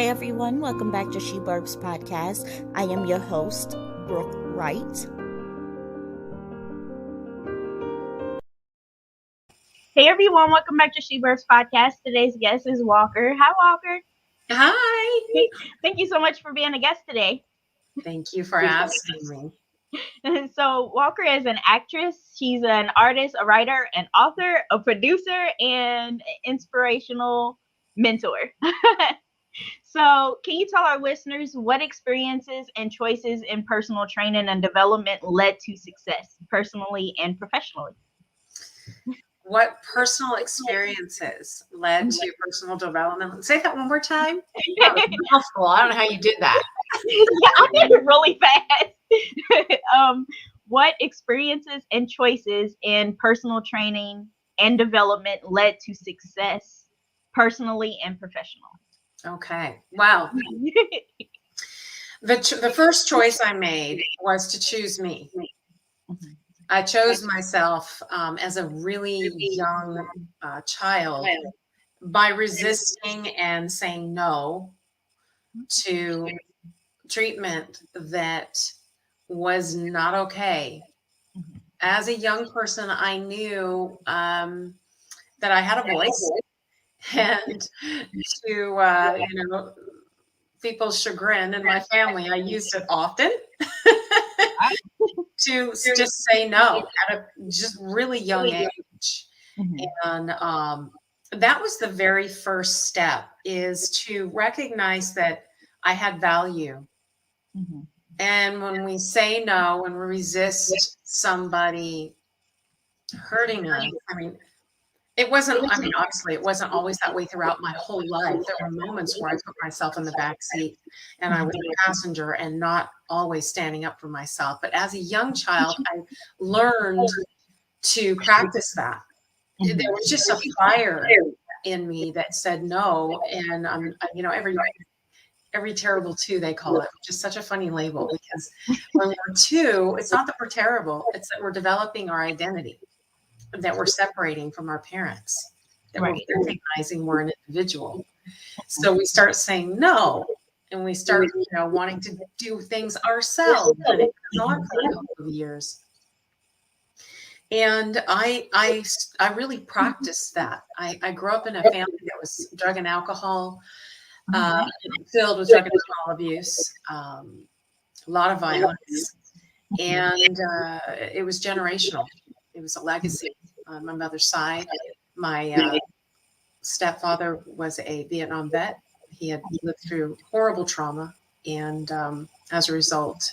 Hey everyone, welcome back to She Burbs Podcast. I am your host, Brooke Wright. Hey everyone, welcome back to She Burbs Podcast. Today's guest is Walker. Hi, Walker. Hi. Thank you so much for being a guest today. Thank you for asking me. So Walker is an actress. She's an artist, a writer, an author, a producer, and an inspirational mentor. So can you tell our listeners what experiences and choices in personal training and development led to success personally and professionally? What personal experiences led to personal development? Say that one more time. That was a mouthful. I don't know how you did that. Yeah, I did it really fast. What experiences and choices in personal training and development led to success personally and professionally? Okay. Wow. The first choice I made was to choose me. I chose myself as a really young child by resisting and saying no to treatment that was not okay. As a young person, I knew that I had a voice, and to people's chagrin and my family, I used it often to just say no at a just really young age. And that was the very first step, is to recognize that I had value. And when we say no and we resist somebody hurting us, obviously it wasn't always that way throughout my whole life. There were moments where I put myself in the back seat and I was a passenger and not always standing up for myself. But as a young child, I learned to practice that. There was just a fire in me that said no. And every terrible two, they call it, which is such a funny label, because when we're two, it's not that we're terrible, it's that we're developing our identity, that we're separating from our parents, that we're recognizing we're an individual. So we start saying no, and we start wanting to do things ourselves, and it goes on for a couple of years. And I really practiced that. I grew up in a family that was drug and alcohol filled with drug and alcohol abuse, a lot of violence, and it was generational. It was a legacy on my mother's side. My stepfather was a Vietnam vet. He had lived through horrible trauma, and as a result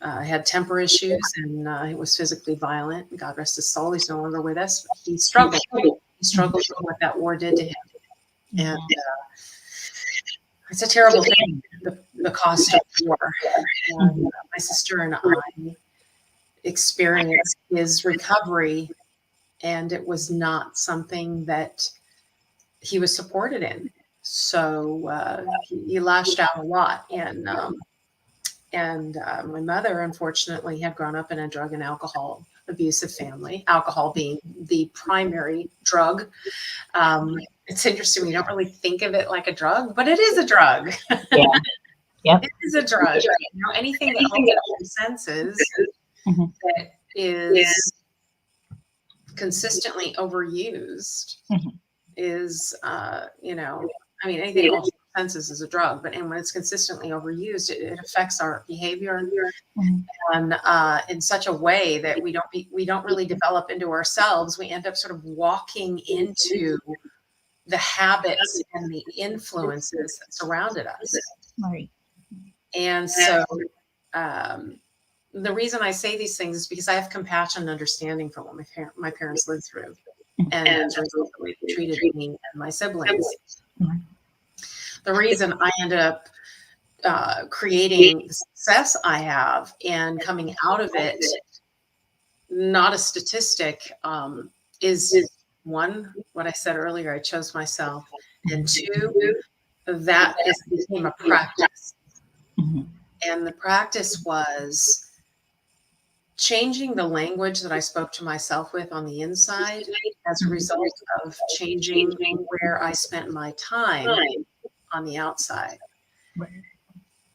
had temper issues, and he was physically violent. God rest his soul. He's no longer with us. He struggled. He struggled with what that war did to him. And it's a terrible thing, the cost of war. And my sister and I experienced his recovery, and it was not something that he was supported in. So he lashed out a lot. And my mother, unfortunately, had grown up in a drug and alcohol abusive family, alcohol being the primary drug. It's interesting. We don't really think of it like a drug, but it is a drug. Yeah. It is a drug. Anything that opens your senses that is consistently overused is, anything that opens your senses is a drug. But when it's consistently overused, it affects our behavior and in such a way that we don't really develop into ourselves. We end up sort of walking into the habits and the influences that surrounded us. Right. And so the reason I say these things is because I have compassion and understanding for what my parents lived through, and as a result, the way they treated me and my siblings. The reason I ended up creating the success I have and coming out of it, not a statistic, is one, what I said earlier, I chose myself, and two, that became a practice. And the practice was changing the language that I spoke to myself with on the inside as a result of changing where I spent my time on the outside. Right.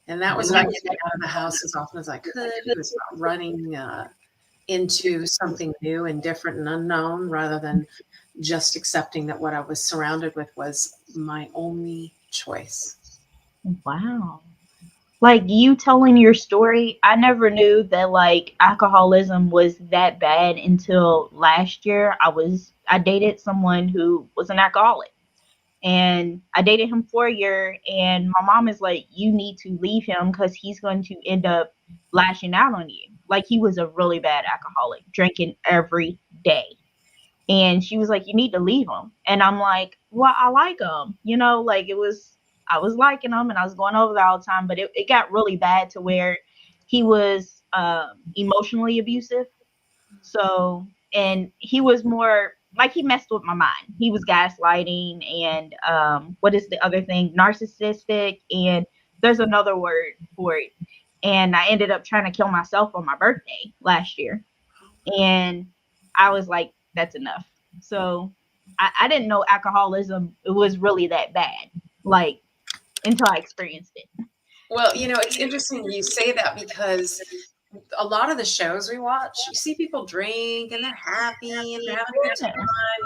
And that was about getting out of the house as often as I could. It was about running into something new and different and unknown, rather than just accepting that what I was surrounded with was my only choice. Wow. Like, you telling your story, I never knew that like alcoholism was that bad until last year. I dated someone who was an alcoholic, and I dated him for a year, and my mom is like, you need to leave him because he's going to end up lashing out on you. Like, he was a really bad alcoholic, drinking every day. And she was like, you need to leave him. And I'm like, well, I like him. You know, like I was liking him and I was going over there all the time, but it got really bad to where he was emotionally abusive. So, and he was more like, he messed with my mind. He was gaslighting and what is the other thing? Narcissistic. And there's another word for it. And I ended up trying to kill myself on my birthday last year. And I was like, that's enough. So I didn't know alcoholism, it was really that bad, like, until I experienced it. Well, it's interesting you say that, because a lot of the shows we watch, you see people drink and they're happy and they're having a good time.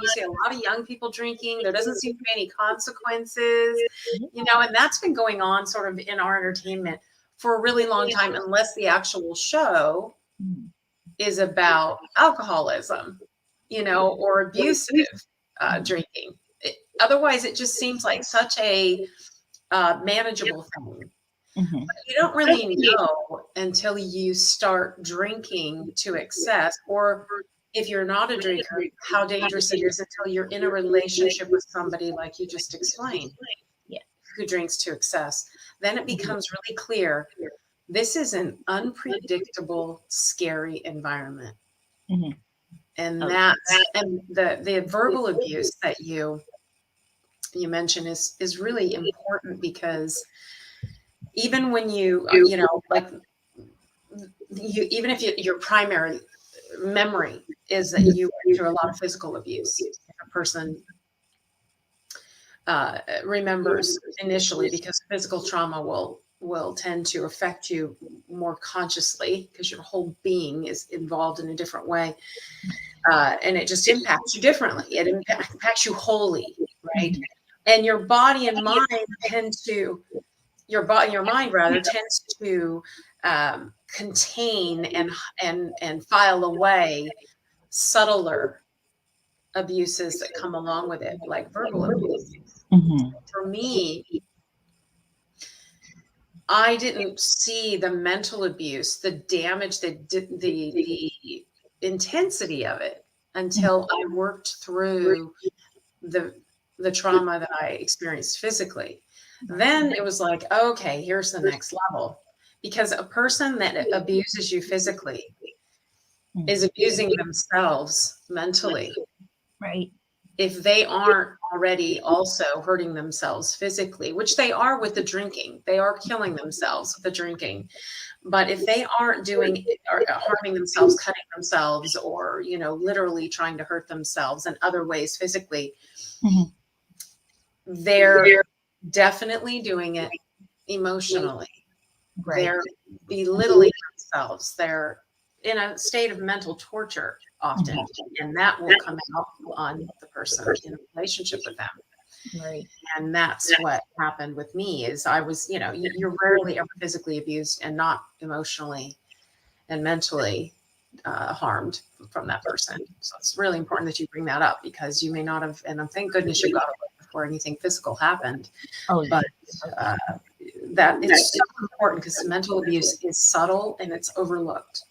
You see a lot of young people drinking. There doesn't seem to be any consequences, and that's been going on sort of in our entertainment for a really long time, unless the actual show is about alcoholism, or abusive drinking. Otherwise, it just seems like such a manageable thing. But you don't really know until you start drinking to excess, or if you're not a drinker, how dangerous it is until you're in a relationship with somebody like you just explained, who drinks to excess. Then it becomes really clear, this is an unpredictable, scary environment. And the verbal abuse that you mentioned is really important, because even when you even if your primary memory is that you went through a lot of physical abuse, if a person remembers initially, because physical trauma will tend to affect you more consciously, because your whole being is involved in a different way, and it just impacts you differently. It impacts you wholly, right? And your body and mind tends to your mind tends to contain and file away subtler abuses that come along with it, like verbal abuse. For me, I didn't see the mental abuse, the damage, the intensity of it, until I worked through the trauma that I experienced physically. Then it was like, okay, here's the next level. Because a person that abuses you physically is abusing themselves mentally. Right. If they aren't already also hurting themselves physically, which they are with the drinking, they are killing themselves with the drinking. But if they aren't doing or harming themselves, cutting themselves, or, literally trying to hurt themselves in other ways physically, they're definitely doing it emotionally. Right. They're belittling themselves. They're in a state of mental torture often, and that will come out on the person in a relationship with them. Right. And that's what happened with me. Is I was, you're rarely ever physically abused and not emotionally and mentally harmed from that person. So it's really important that you bring that up, because you may not have, and thank goodness you got away before anything physical happened. But that is so important, because mental abuse is subtle and it's overlooked.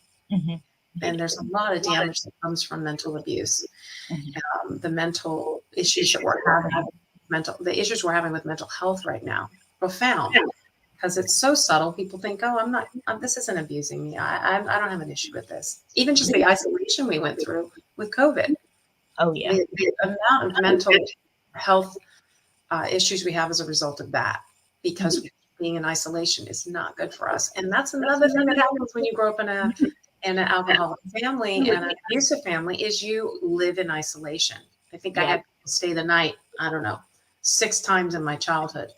And there's a lot of damage that comes from mental abuse. The mental issues that we're having, the issues we're having with mental health right now, profound, because it's so subtle. People think, oh, this isn't abusing me. I don't have an issue with this. Even just the isolation we went through with COVID. Oh yeah. The amount of mental health issues we have as a result of that, because being in isolation is not good for us. And that's another thing that happens when you grow up in an alcoholic family and an abusive family, is you live in isolation. I think I had to stay the night, I don't know, 6 times in my childhood,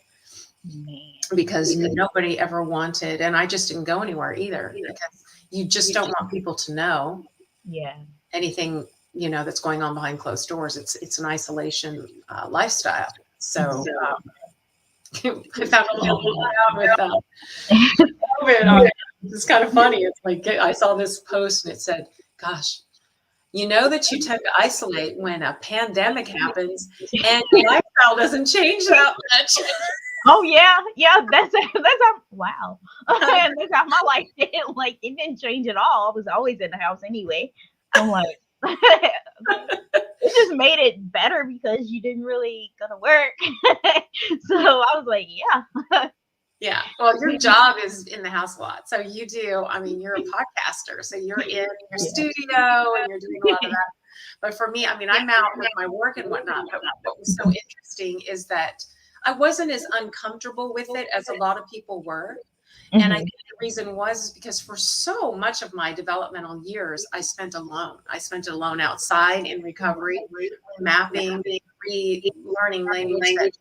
Man. because nobody ever wanted, and I just didn't go anywhere either, because you just don't want people to know Yeah. anything, that's going on behind closed doors. It's an isolation lifestyle. So I found a little out with COVID. It's kind of funny. It's like I saw this post and it said, "Gosh, you know that you tend to isolate when a pandemic happens, and your lifestyle doesn't change that much." Oh yeah, that's how, wow. That's how my life did. Like it didn't change at all. I was always in the house anyway. I'm like, it just made it better because you didn't really go to work. So I was like, yeah. Yeah. Well, your job is in the house a lot. So you do, you're a podcaster. So you're in your studio and you're doing a lot of that. But for me, I'm out with my work and whatnot. But what was so interesting is that I wasn't as uncomfortable with it as a lot of people were. And I think the reason was because for so much of my developmental years, I spent alone. I spent alone outside in recovery, mapping, learning language that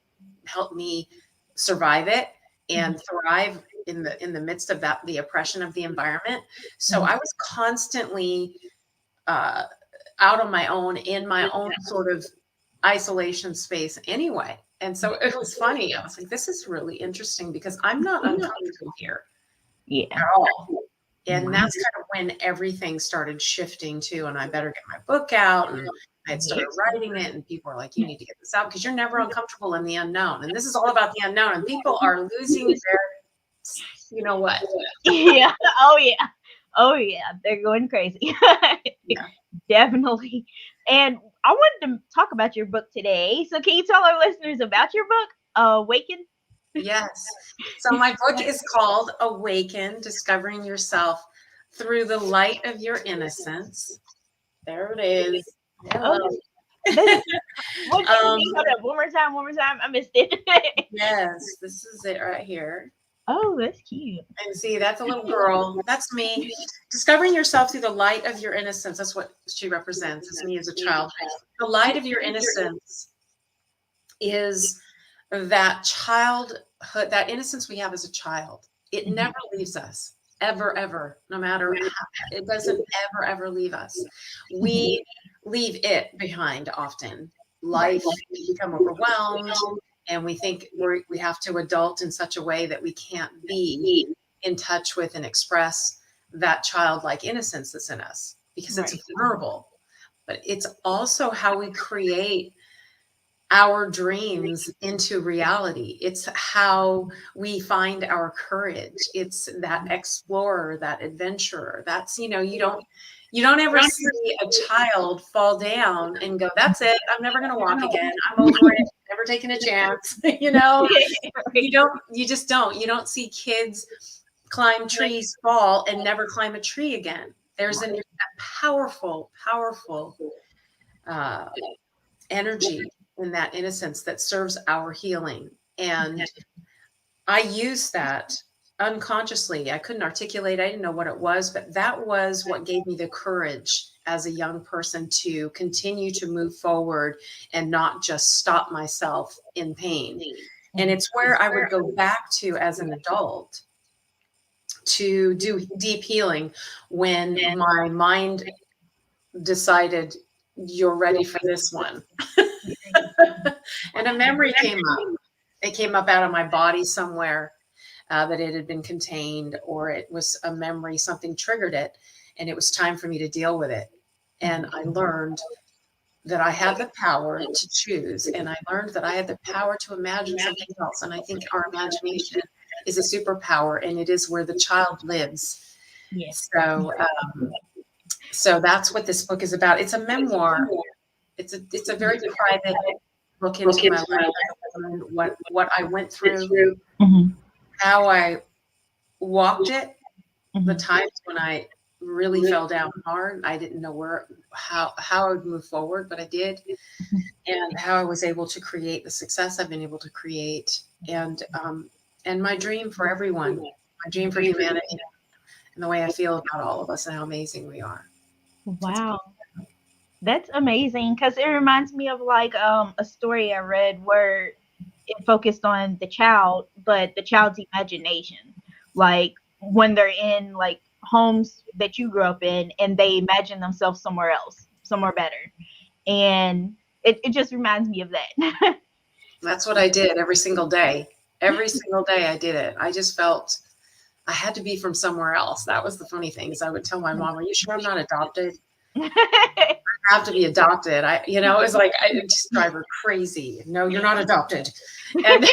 helped me survive it and thrive in the midst of the oppression of the environment. So I was constantly out on my own, in my own sort of isolation space anyway. And so it was funny. I was like, this is really interesting because I'm not uncomfortable here at all. And that's kind of when everything started shifting too. And I better get my book out. And I had started writing it, and people were like, you need to get this out because you're never uncomfortable in the unknown. And this is all about the unknown. And people are losing their, you know what? Yeah. Oh yeah. They're going crazy. Yeah. Definitely. And I wanted to talk about your book today. So can you tell our listeners about your book, Awaken? Yes. So my book is called Awaken, Discovering Yourself Through the Light of Your Innocence. There it is. Hello. One more time. I missed it. Yes, this is it right here. Oh, that's cute. And see, that's a little girl. That's me. Discovering yourself through the light of your innocence. That's what she represents. It's me as a child. The light of your innocence is that childhood, that innocence we have as a child. It never leaves us, ever, ever, no matter how. It doesn't ever leave us. We leave it behind often. Life, we become overwhelmed, and we think we have to adult in such a way that we can't be in touch with and express that childlike innocence that's in us because it's vulnerable. But it's also how we create our dreams into reality. It's how we find our courage. It's that explorer, that adventurer. That's, you don't ever see a child fall down and go, that's it. I'm never going to walk again. I'm over it. Never taking a chance. You just don't. You don't see kids climb trees, fall, and never climb a tree again. There's a powerful energy in that innocence that serves our healing. And I use that unconsciously. I couldn't articulate. I didn't know what it was, but that was what gave me the courage as a young person to continue to move forward and not just stop myself in pain. And it's where I would go back to as an adult to do deep healing when my mind decided, you're ready for this one. And a memory came up. It came up out of my body somewhere, that it had been contained, or it was a memory, something triggered it, and it was time for me to deal with it. And I learned that I had the power to choose, and I learned that I had the power to imagine something else. And I think our imagination is a superpower, and it is where the child lives. Yes. So that's what this book is about. It's a memoir. It's a very private look into my life, what I went through, how I walked it, the times when I really fell down hard. I didn't know how I would move forward, but I did, and how I was able to create the success I've been able to create, and my dream for everyone, my dream for humanity, and the way I feel about all of us and how amazing we are. Wow. That's amazing, because it reminds me of like a story I read where it focused on the child, but the child's imagination. Like when they're in like homes that you grew up in and they imagine themselves somewhere else, somewhere better. And it just reminds me of that. That's what I did every single day. Every single day I did it. I just felt I had to be from somewhere else. That was the funny thing, is I would tell my mom, "Are you sure I'm not adopted? I have to be adopted." It was like, I would just drive her crazy. "No, you're not adopted." And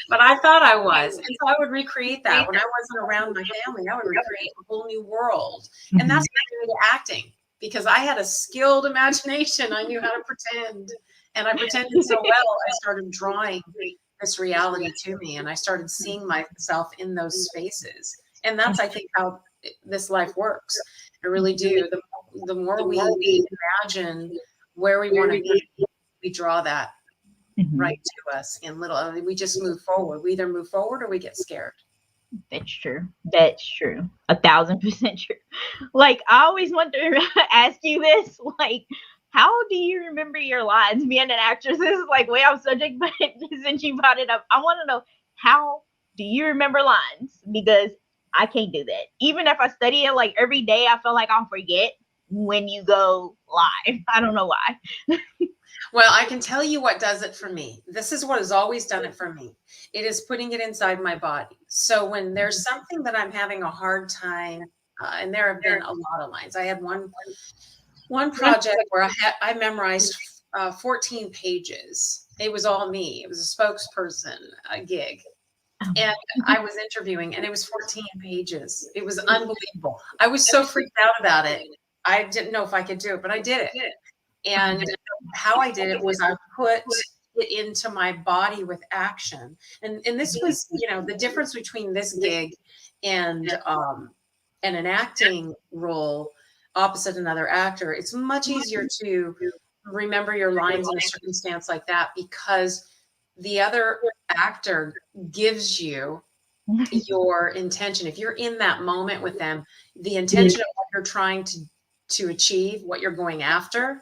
but I thought I was. And so I would recreate that. When I wasn't around my family, I would recreate a whole new world. And that's what I did acting, because I had a skilled imagination. I knew how to pretend. And I pretended so well, I started drawing this reality to me, and I started seeing myself in those spaces. And that's, I think, how this life works. I really do. The more we imagine where we want to be, we draw that right to us in little. We just move forward. We either move forward or we get scared. That's true. That's true. 1,000% true. Like, I always want to ask you this, like, how do you remember your lines? Being an actress, this is like way off subject, but since you brought it up, I want to know, how do you remember lines? Because I can't do that. Even if I study it like every day, I feel like I'll forget when you go live. I don't know why. Well, I can tell you what does it for me. This is what has always done it for me. It is putting it inside my body. So when there's something that I'm having a hard time, and there have been a lot of lines. I had one project where I memorized 14 pages. It was all me. It was a spokesperson gig. And I was interviewing, and it was 14 pages. It was unbelievable. I was so freaked out about it. I didn't know if I could do it, but I did it. And how I did it was I put it into my body with action. And this was, the difference between this gig and an acting role opposite another actor. It's much easier to remember your lines in a circumstance like that, because the other actor gives you your intention. If you're in that moment with them, the intention of what you're trying to achieve, what you're going after,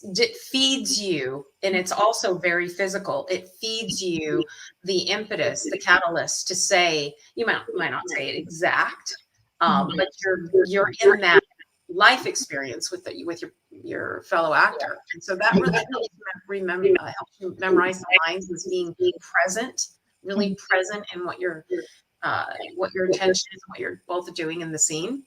it feeds you. And it's also very physical. It feeds you the impetus, the catalyst to say, you might not say it exact, but you're in that life experience with your fellow actor. And so that really helps you memorize the lines, as being present, really present in what your intention is, what you're both doing in the scene.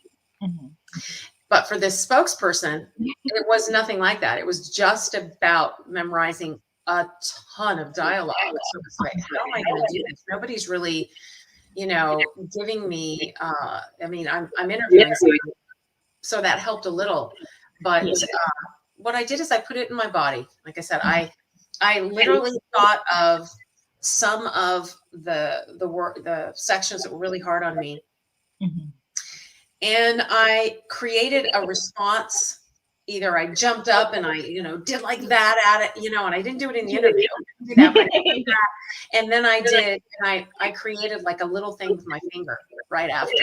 But for this spokesperson, it was nothing like that. It was just about memorizing a ton of dialogue. So it's like, how am I going to do this? Nobody's really, giving me, I'm interviewing somebody, so that helped a little. But what I did is I put it in my body. Like I said, I literally thought of some of the sections that were really hard on me. And I created a response. Either I jumped up and I, did like that at it, and I didn't do it in the interview. And then I created like a little thing with my finger right after.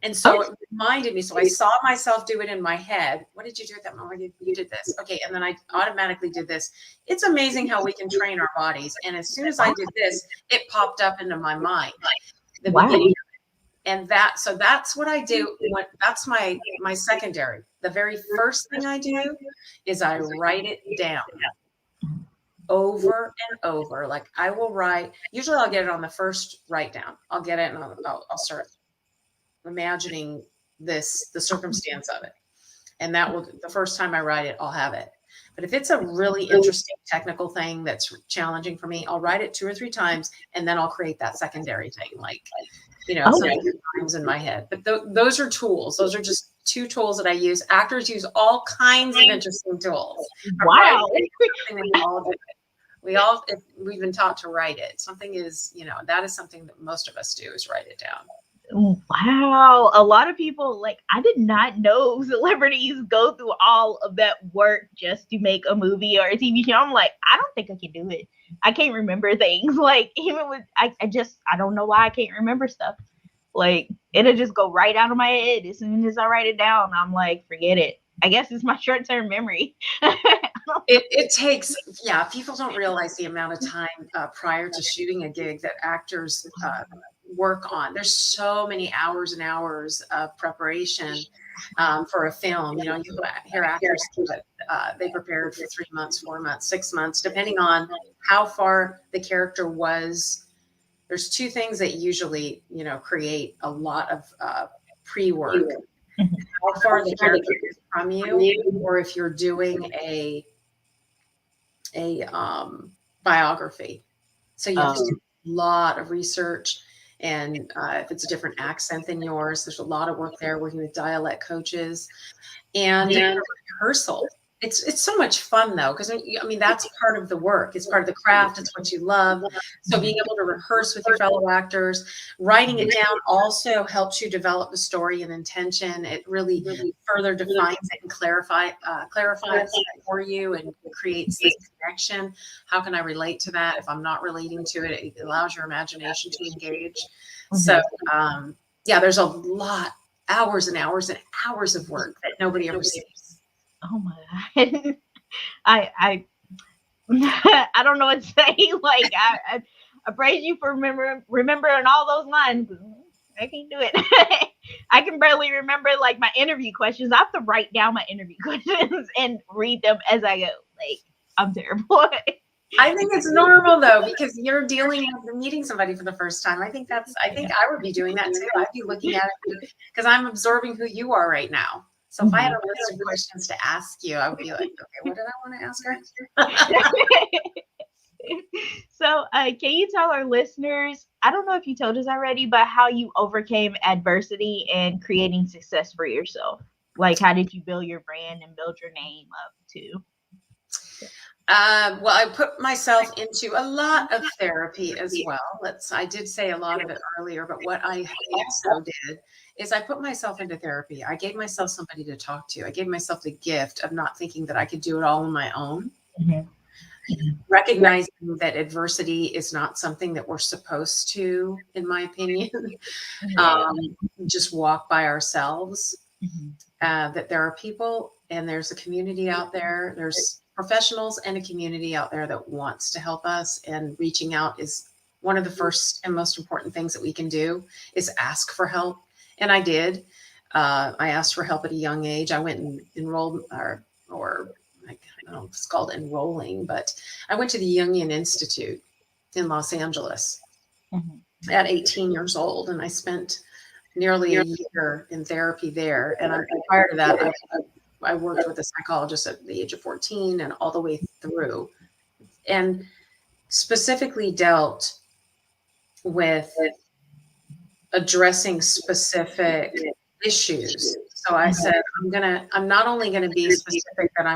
And so it reminded me. So I saw myself do it in my head. What did you do at that moment? You did this. Okay. And then I automatically did this. It's amazing how we can train our bodies. And as soon as I did this, it popped up into my mind. The beginning. And that's what I do. That's my secondary. The very first thing I do is I write it down over and over. Like I will write, usually I'll get it on the first write down. I'll get it and I'll start imagining the circumstance of it. And the first time I write it, I'll have it. But if it's a really interesting technical thing that's challenging for me, I'll write it 2 or 3 times and then I'll create that secondary thing. Like, something comes in my head. But those are tools. Those are just 2 tools that I use. Actors use all kinds of interesting tools. Wow. We've been taught to write it. Something is, that is something that most of us do, is write it down. Wow. A lot of people, I did not know celebrities go through all of that work just to make a movie or a TV show. I'm like, I don't think I can do it. I can't remember things. Even with, I don't know why I can't remember stuff. It'll just go right out of my head as soon as I write it down. I'm like, forget it. I guess it's my short-term memory. It takes, yeah, people don't realize the amount of time prior to shooting a gig that actors work on. There's so many hours and hours of preparation for a film. You know, you hear actors that they prepared for 3 months, 4 months, 6 months, depending on how far the character was. There's two things that usually, you know, create a lot of pre-work. How far the character is from you, or if you're doing a biography. So you have to do a lot of research, and if it's a different accent than yours, there's a lot of work there, working with dialect coaches and rehearsal. It's so much fun though, because I mean that's part of the work. It's part of the craft. It's what you love. So being able to rehearse with your fellow actors, writing it down also helps you develop the story and intention. It really further defines it and clarifies it for you, and creates this connection. How can I relate to that? If I'm not relating to it, it allows your imagination to engage. So yeah, there's a lot, hours and hours and hours of work that nobody ever sees. Oh my God. I I don't know what to say. Like I praise you for remembering all those lines. I can't do it. I can barely remember like my interview questions. I have to write down my interview questions and read them as I go. Like I'm terrible. I think it's normal though, because you're meeting somebody for the first time. I think I would be doing that too. I'd be looking at it because I'm absorbing who you are right now. So if I had a list of questions to ask you, I would be like, okay, what did I want to ask her? So can you tell our listeners, I don't know if you told us already, but how you overcame adversity and creating success for yourself? Like how did you build your brand and build your name up too? Well, I put myself into a lot of therapy as well. I did say a lot of it earlier, but what I also did is I put myself into therapy. I gave myself somebody to talk to. I gave myself the gift of not thinking that I could do it all on my own. Recognizing that adversity is not something that we're supposed to, in my opinion, just walk by ourselves. That there are people and there's a community out there. There's professionals and a community out there that wants to help us, and reaching out is one of the first and most important things that we can do, is ask for help. And I did. I asked for help at a young age. I went and enrolled, or I don't know if it's called enrolling, but I went to the Jungian Institute in Los Angeles at 18 years old, and I spent nearly a year in therapy there. And prior to that, I worked with a psychologist at the age of 14 and all the way through, and specifically dealt with addressing specific issues. So I said, I'm not only going to be specific, but I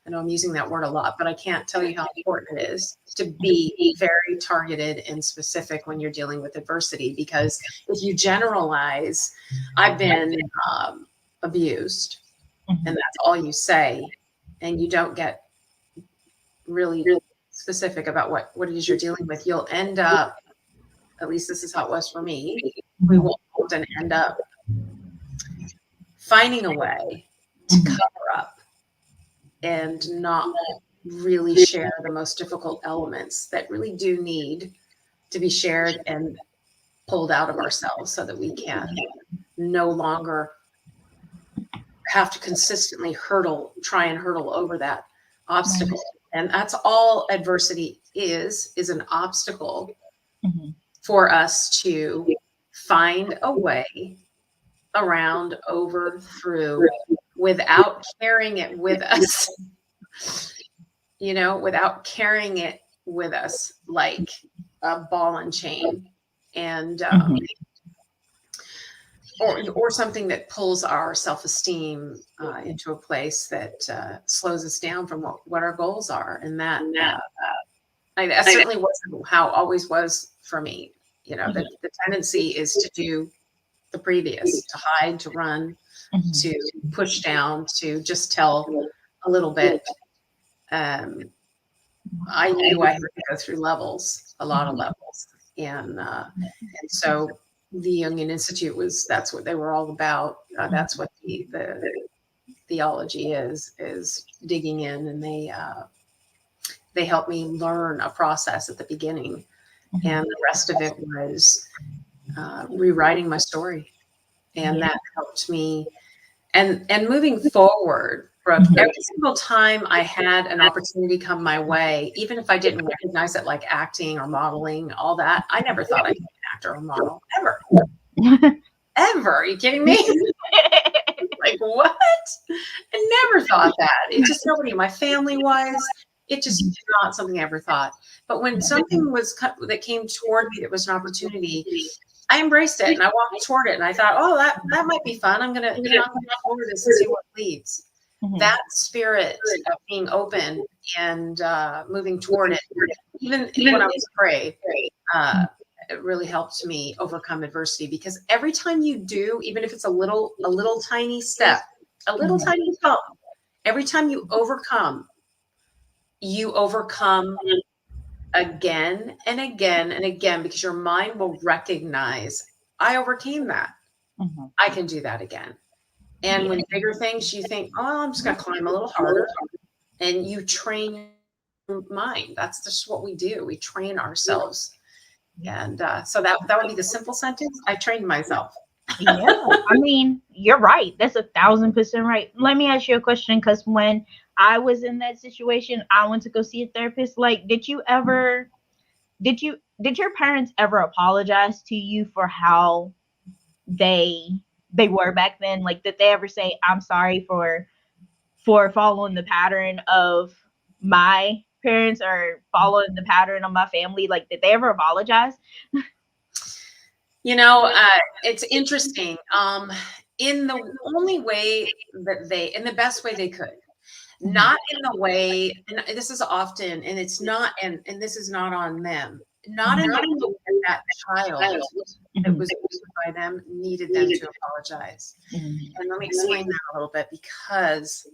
know I'm using that word a lot, but I can't tell you how important it is to be very targeted and specific when you're dealing with adversity. Because if you generalize, I've been abused, and that's all you say, and you don't get really specific about what it is you're dealing with, you'll end up, at least this is how it was for me, we will often end up finding a way to cover up and not really share the most difficult elements that really do need to be shared and pulled out of ourselves, so that we can no longer have to consistently try and hurdle over that obstacle. And that's all adversity is an obstacle for us to find a way around, over, through, without carrying it with us, without carrying it with us like a ball and chain, and or something that pulls our self-esteem into a place that slows us down from what our goals are. And that certainly wasn't how it always was for me. The tendency is to do the previous, to hide, to run, to push down, to just tell a little bit. I knew I had to go through a lot of levels. And so the Jungian Institute that's what they were all about. That's what the theology is digging in, and they helped me learn a process at the beginning, and the rest of it was rewriting my story, and that helped me. And moving forward, Brooke, every single time I had an opportunity come my way, even if I didn't recognize it, like acting or modeling, all that, I never thought I'd be an actor or model ever. Ever? Are you kidding me? Like, what? I never thought that. It just, nobody in my family was. It just was not something I ever thought. But when something that came toward me that was an opportunity, I embraced it and I walked toward it, and I thought, oh, that might be fun. I'm gonna explore this and see what leads. That spirit of being open and moving toward it, even when I was afraid, it really helped me overcome adversity. Because every time you do, even if it's a little tiny step, a little tiny jump, every time you overcome again and again and again, because your mind will recognize, I overcame that. I can do that again. And when bigger things, you think, oh, I'm just going to climb a little harder. And you train your mind. That's just what we do. We train ourselves. And so that would be the simple sentence. I trained myself. Yeah, I mean, you're right. That's 1,000% right. Let me ask you a question, because when I was in that situation, I went to go see a therapist. Like, did your parents ever apologize to you for how they were back then? Like, did they ever say, I'm sorry for following the pattern of my parents or following the pattern of my family? Like, did they ever apologize? It's interesting. In the only way that in the best way they could, not in the way, and this is often, and it's not, and this is not on them, not in the way that child that was abused by them needed them to apologize. And let me explain that a little bit, because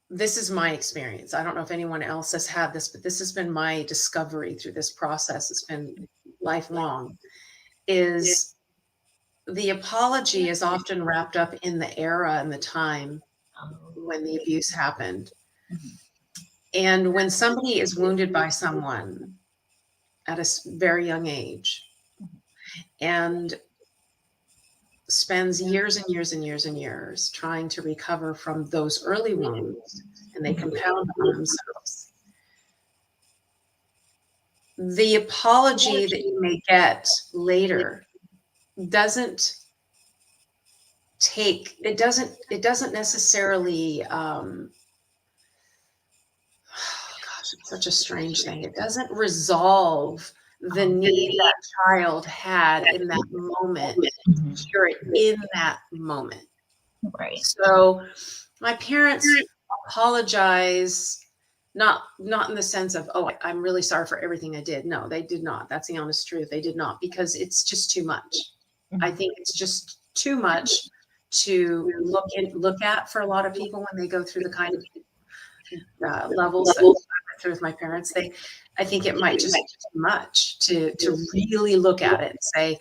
this is my experience. I don't know if anyone else has had this, but this has been my discovery through this process. It's been lifelong. Is the apology is often wrapped up in the era and the time when the abuse happened. And when somebody is wounded by someone at a very young age and spends years and years and years and years trying to recover from those early wounds, and they compound on themselves, the apology that you may get later doesn't necessarily, it's such a strange thing. It doesn't resolve the need that child had in that moment, to hear it in that moment. Right. So my parents apologize, not in the sense of, oh, I'm really sorry for everything I did. No, they did not. That's the honest truth. They did not, because it's just too much. I think it's just too much to look at for a lot of people when they go through the kind of levels that I went through with my parents. I think it might just be too much to really look at it and say,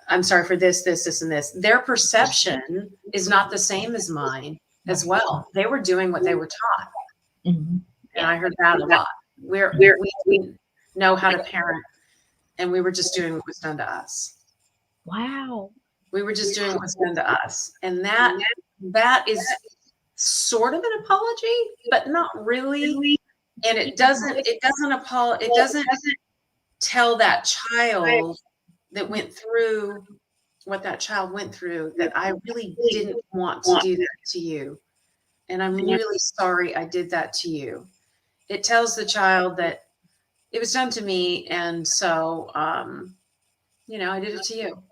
I'm sorry for this, this, this, and this. Their perception is not the same as mine as well. They were doing what they were taught. And I heard that a lot. We know how to parent, and we were just doing what was done to us. Wow. We were just doing what was done to us. And that is sort of an apology, but not really. And it doesn't tell that child that went through what that child went through that I really didn't want to do that to you. And I'm really sorry I did that to you. It tells the child that it was done to me. And so, I did it to you.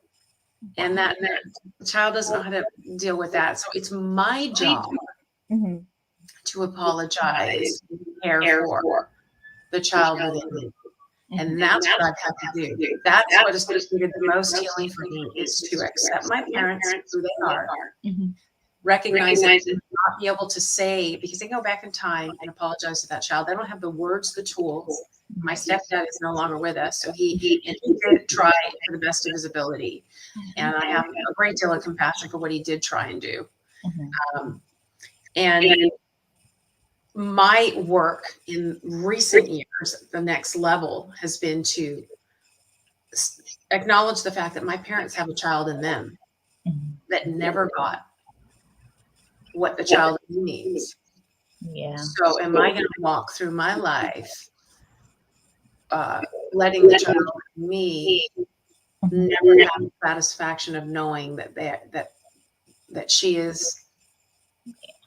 And that the child doesn't know how to deal with that. So it's my job to apologize, care for the child within me. And that's what I've had to do. That's what has needed the most healing for me, is to accept my parents who they are recognize that they not be able to say, because they go back in time and apologize to that child. They don't have the words, the tools. My stepdad is no longer with us, so he did try for the best of his ability, and I have a great deal of compassion for what he did try and do. And my work in recent years, the next level has been to acknowledge the fact that my parents have a child in them that never got what the child needs. Yeah. So am I going to walk through my life letting the child in me never have the satisfaction of knowing that she is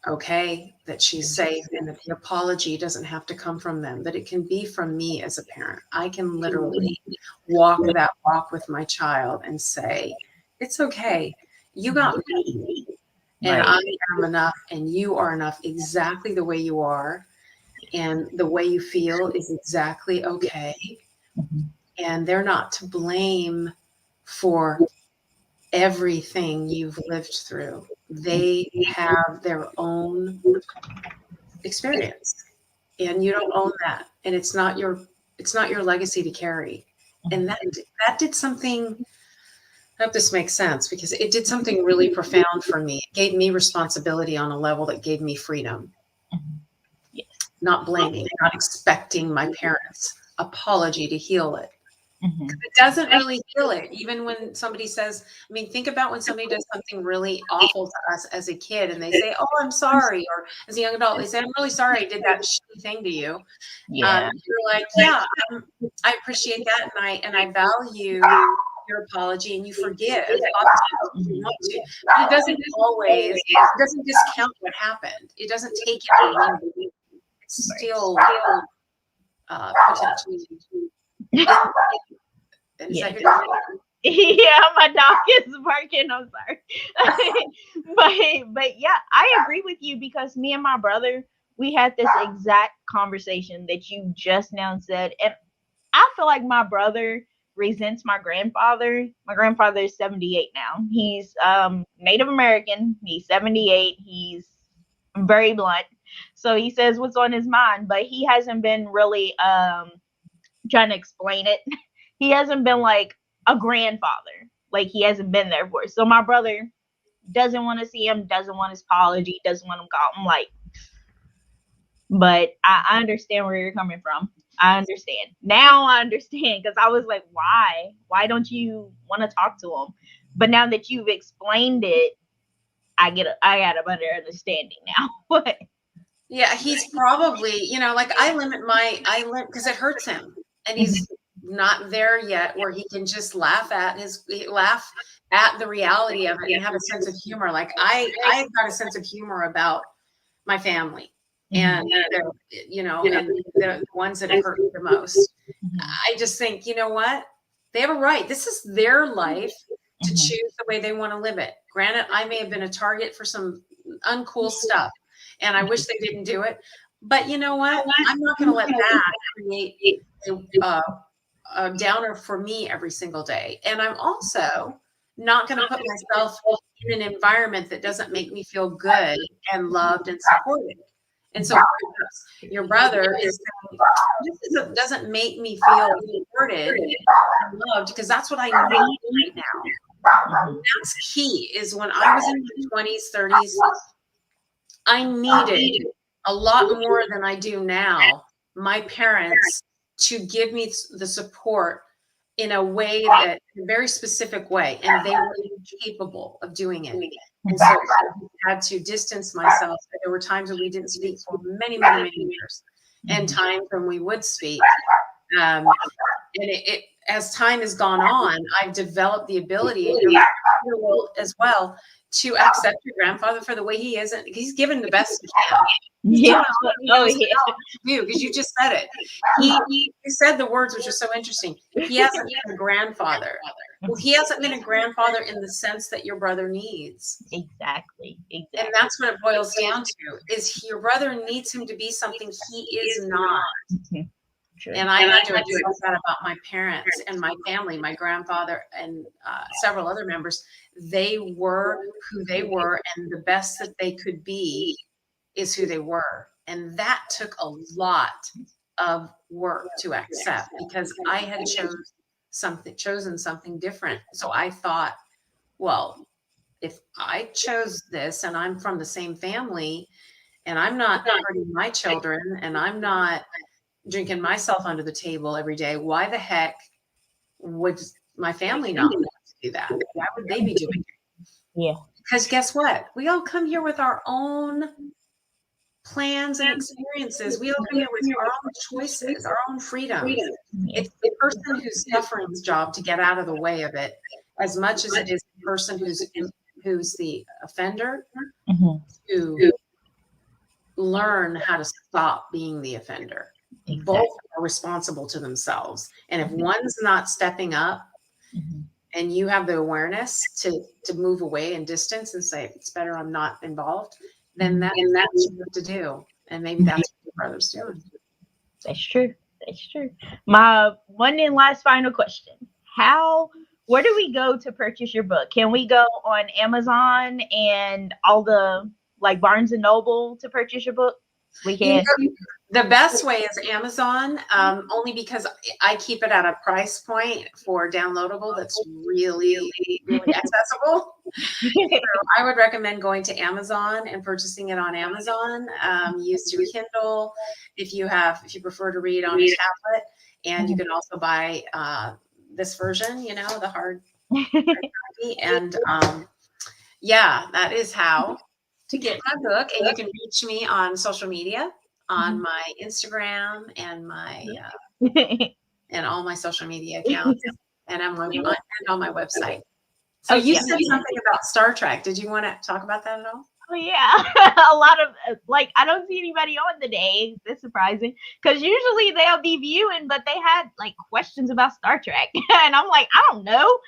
okay, that she's safe, and that the apology doesn't have to come from them, that it can be from me as a parent. I can literally walk that walk with my child and say, it's okay. You got me, and I am enough, and you are enough exactly the way you are, and the way you feel is exactly okay. And they're not to blame for everything you've lived through. They have their own experience, and you don't own that, and it's not your legacy to carry. And that did something. I hope this makes sense, because it did something really profound for me. It gave me responsibility on a level that gave me freedom. Not blaming, not expecting my parents' apology to heal it. It doesn't really heal it. Even when somebody says, I mean, think about when somebody does something really awful to us as a kid and they say, oh, I'm sorry. Or as a young adult, they say, I'm really sorry I did that shitty thing to you. You're like, yeah, I appreciate that. And I value your apology, and you forgive. You want to. But it doesn't discount what happened. It doesn't take it away. It's still potentially. Yeah, my dog is barking. I'm sorry. but yeah, I agree with you, because me and my brother, we had this exact conversation that you just now said. And I feel like my brother resents my grandfather. My grandfather is 78 now. He's Native American. He's 78. He's very blunt. So he says what's on his mind, but he hasn't been really trying to explain it. He hasn't been like a grandfather. Like, he hasn't been there for it. So my brother doesn't want to see him, doesn't want his apology, doesn't want him called. I'm like, but I understand where you're coming from. I understand. Now I understand, because I was like, why? Why don't you want to talk to him? But now that you've explained it, I got a better understanding now. But yeah, he's probably, like I limit because it hurts him, and he's not there yet where he can just laugh at the reality of it and have a sense of humor. Like I've got a sense of humor about my family, and and the ones that have hurt me the most. I just think, you know what? They have a right. This is their life to choose the way they want to live it. Granted, I may have been a target for some uncool stuff, and I wish they didn't do it. But you know what? I'm not going to let that create a downer for me every single day. And I'm also not going to put myself in an environment that doesn't make me feel good and loved and supported. And so your brother is saying, this doesn't make me feel supported and loved, because that's what I need right now. That's key, is when I was in my 20s, 30s, I needed a lot more than I do now, my parents to give me the support in a way that, in a very specific way, and they were capable of doing it. And so I had to distance myself. There were times when we didn't speak for many, many, many years, and times when we would speak. And it as time has gone on, I've developed the ability as well to accept your grandfather for the way he is. He's given the best he can. yeah, Because you just said it. He said the words, which are so interesting. He hasn't been a grandfather. Well, he hasn't been a grandfather in the sense that your brother needs. Exactly. And that's what it boils down to, is your brother needs him to be something he is not. Sure. And I had to address that about my parents and my family, my grandfather and several other members. They were who they were, and the best that they could be is who they were. And that took a lot of work to accept, because I had chosen something different. So I thought, well, if I chose this and I'm from the same family and I'm not hurting my children and I'm not drinking myself under the table every day, why the heck would my family not want to do that? Why would they be doing it? Yeah. Because guess what? We all come here with our own plans and experiences. We all come here with our own choices, our own freedoms. It's the person who's suffering's job to get out of the way of it, as much as it is the person who's the offender to learn how to stop being the offender. Exactly. Both are responsible to themselves. And if one's not stepping up and you have the awareness to move away and distance and say, it's better I'm not involved, then that's what you have to do. And maybe that's what your brother's doing. That's true. That's true. My one and last final question. Where do we go to purchase your book? Can we go on Amazon and all the like Barnes and Noble to purchase your book? We can. The best way is Amazon, only because I keep it at a price point for downloadable that's really, really accessible. So I would recommend going to Amazon and purchasing it on Amazon. Use your Kindle if you prefer to read on a tablet, and you can also buy this version, the hard copy. And yeah, that is how to get my book. And you can reach me on social media, on my Instagram and my and all my social media accounts, and on my website. So you said something about Star Trek. Did you want to talk about that at all? Oh yeah, a lot of I don't see anybody on today. That's surprising, because usually they'll be viewing, but they had like questions about Star Trek, and I'm like, I don't know.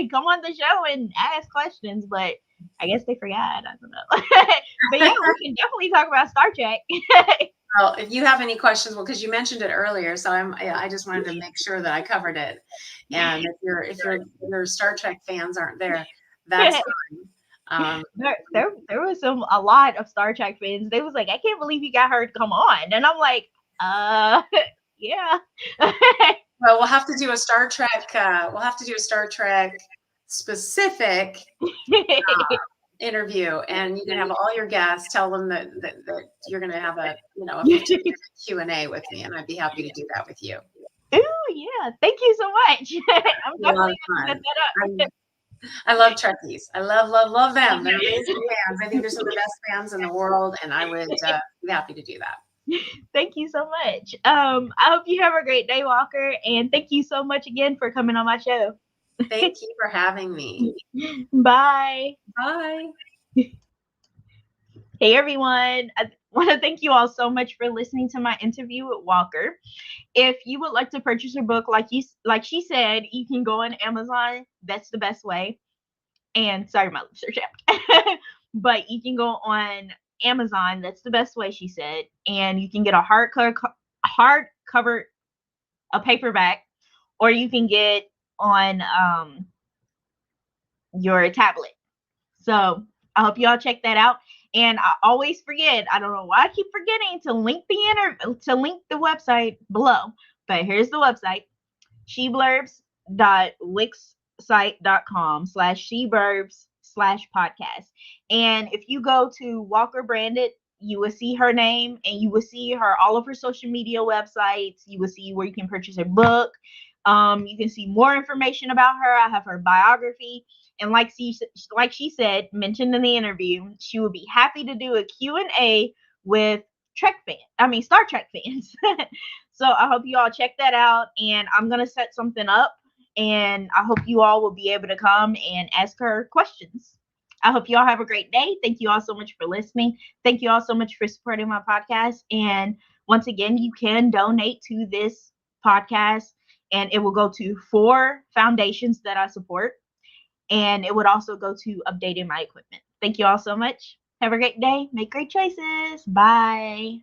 Come on the show and ask questions, but I guess they forgot. I don't know. But yeah, we can definitely talk about Star Trek. Well, if you have any questions, because you mentioned it earlier, so I just wanted to make sure that I covered it. And if your Star Trek fans aren't there, that's fine. There was a lot of Star Trek fans. They was like, I can't believe you got her to come on, and I'm like, yeah. Well, we'll have to do a Star Trek. We'll have to do a Star Trek specific interview, and you can have all your guests. Tell them that you're going to have a 15-minute Q&A with me, and I'd be happy to do that with you. Ooh, yeah! Thank you so much. I'm definitely going to set that up. I love Trekkies. I love them. They're amazing fans. I think they're some of the best fans in the world, and I would be happy to do that. Thank you so much. I hope you have a great day, Walker, and thank you so much again for coming on my show. Thank you for having me. Bye. Bye. Hey, everyone. I want to thank you all so much for listening to my interview with Walker. If you would like to purchase her book, like she said, you can go on Amazon. That's the best way. And sorry, my lips are chapped. But you can go on Amazon. That's the best way, she said. And you can get a hardcover, a paperback, or you can get on your tablet. So I hope you all check that out. And I always forget, I don't know why I keep forgetting to link the website below. But here's the website: sheblurbs.wix.com/sheblurbs/podcast. And if you go to Walker Branded, you will see her name, and you will see all of her social media websites. You will see where you can purchase her book. You can see more information about her. I have her biography. And like she said, mentioned in the interview, she would be happy to do a Q&A with Star Trek fans. So I hope you all check that out. And I'm going to set something up. And I hope you all will be able to come and ask her questions. I hope you all have a great day. Thank you all so much for listening. Thank you all so much for supporting my podcast. And once again, you can donate to this podcast, and it will go to 4 foundations that I support. And it would also go to updating my equipment. Thank you all so much. Have a great day. Make great choices. Bye.